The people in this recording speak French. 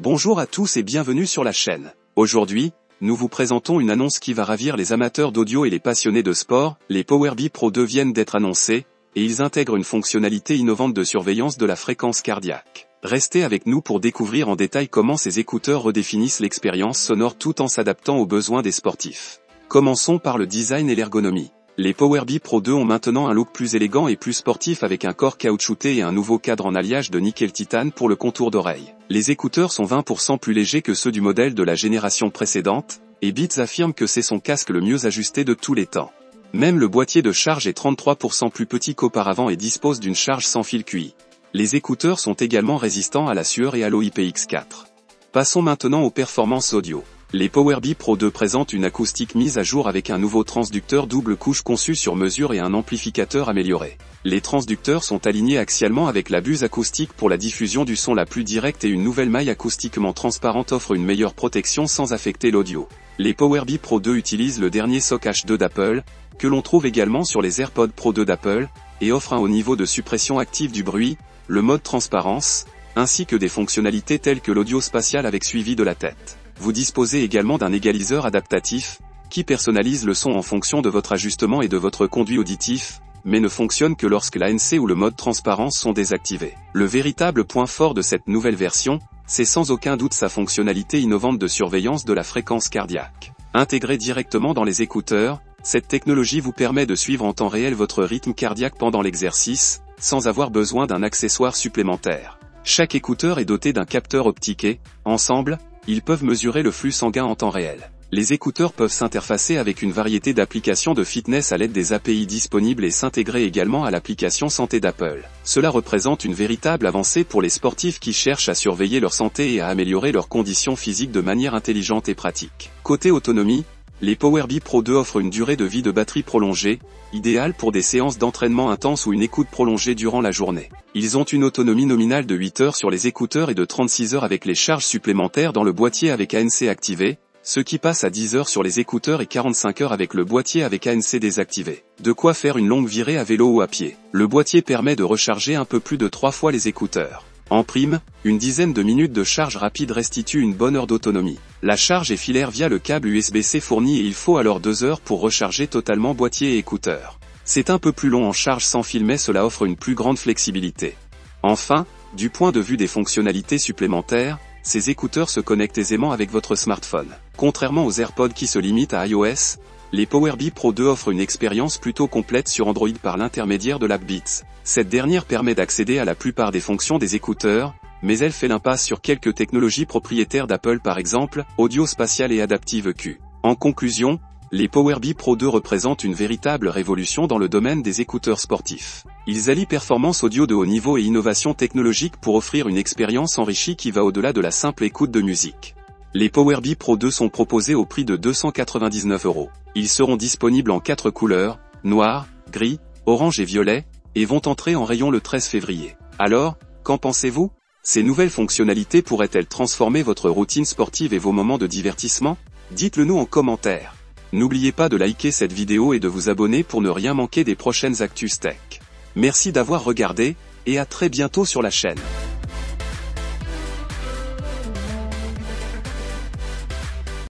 Bonjour à tous et bienvenue sur la chaîne. Aujourd'hui, nous vous présentons une annonce qui va ravir les amateurs d'audio et les passionnés de sport. Les PowerBee Pro 2 viennent d'être annoncés, et ils intègrent une fonctionnalité innovante de surveillance de la fréquence cardiaque. Restez avec nous pour découvrir en détail comment ces écouteurs redéfinissent l'expérience sonore tout en s'adaptant aux besoins des sportifs. Commençons par le design et l'ergonomie. Les PowerBee Pro 2 ont maintenant un look plus élégant et plus sportif avec un corps caoutchouté et un nouveau cadre en alliage de nickel titane pour le contour d'oreille. Les écouteurs sont 20% plus légers que ceux du modèle de la génération précédente, et Beats affirme que c'est son casque le mieux ajusté de tous les temps. Même le boîtier de charge est 33% plus petit qu'auparavant et dispose d'une charge sans fil QI. Les écouteurs sont également résistants à la sueur et à l'eau IPX4. Passons maintenant aux performances audio. Les PowerBee Pro 2 présentent une acoustique mise à jour avec un nouveau transducteur double couche conçu sur mesure et un amplificateur amélioré. Les transducteurs sont alignés axialement avec la buse acoustique pour la diffusion du son la plus directe et une nouvelle maille acoustiquement transparente offre une meilleure protection sans affecter l'audio. Les PowerBee Pro 2 utilisent le dernier SOC H2 d'Apple, que l'on trouve également sur les AirPods Pro 2 d'Apple, et offre un haut niveau de suppression active du bruit, le mode transparence, ainsi que des fonctionnalités telles que l'audio spatial avec suivi de la tête. Vous disposez également d'un égaliseur adaptatif, qui personnalise le son en fonction de votre ajustement et de votre conduit auditif, mais ne fonctionne que lorsque l'ANC ou le mode transparence sont désactivés. Le véritable point fort de cette nouvelle version, c'est sans aucun doute sa fonctionnalité innovante de surveillance de la fréquence cardiaque. Intégrée directement dans les écouteurs, cette technologie vous permet de suivre en temps réel votre rythme cardiaque pendant l'exercice, sans avoir besoin d'un accessoire supplémentaire. Chaque écouteur est doté d'un capteur optique et, ensemble, ils peuvent mesurer le flux sanguin en temps réel. Les écouteurs peuvent s'interfacer avec une variété d'applications de fitness à l'aide des API disponibles et s'intégrer également à l'application santé d'Apple. Cela représente une véritable avancée pour les sportifs qui cherchent à surveiller leur santé et à améliorer leurs conditions physiques de manière intelligente et pratique. Côté autonomie, les PowerBee Pro 2 offrent une durée de vie de batterie prolongée, idéale pour des séances d'entraînement intenses ou une écoute prolongée durant la journée. Ils ont une autonomie nominale de 8 heures sur les écouteurs et de 36 heures avec les charges supplémentaires dans le boîtier avec ANC activé, ce qui passe à 10 heures sur les écouteurs et 45 heures avec le boîtier avec ANC désactivé. De quoi faire une longue virée à vélo ou à pied. Le boîtier permet de recharger un peu plus de 3 fois les écouteurs. En prime, une dizaine de minutes de charge rapide restitue une bonne heure d'autonomie. La charge est filaire via le câble USB-C fourni et il faut alors 2 heures pour recharger totalement boîtier et écouteurs. C'est un peu plus long en charge sans fil mais cela offre une plus grande flexibilité. Enfin, du point de vue des fonctionnalités supplémentaires, ces écouteurs se connectent aisément avec votre smartphone. Contrairement aux AirPods qui se limitent à iOS, les PowerBee Pro 2 offrent une expérience plutôt complète sur Android par l'intermédiaire de l'app Beats. Cette dernière permet d'accéder à la plupart des fonctions des écouteurs, mais elle fait l'impasse sur quelques technologies propriétaires d'Apple par exemple, audio spatial et adaptive EQ. En conclusion, les PowerBee Pro 2 représentent une véritable révolution dans le domaine des écouteurs sportifs. Ils allient performance audio de haut niveau et innovation technologique pour offrir une expérience enrichie qui va au-delà de la simple écoute de musique. Les PowerBee Pro 2 sont proposés au prix de 299 €. Ils seront disponibles en 4 couleurs, noir, gris, orange et violet, et vont entrer en rayon le 13 février. Alors, qu'en pensez-vous ? Ces nouvelles fonctionnalités pourraient-elles transformer votre routine sportive et vos moments de divertissement ? Dites-le nous en commentaire. N'oubliez pas de liker cette vidéo et de vous abonner pour ne rien manquer des prochaines actus tech. Merci d'avoir regardé, et à très bientôt sur la chaîne.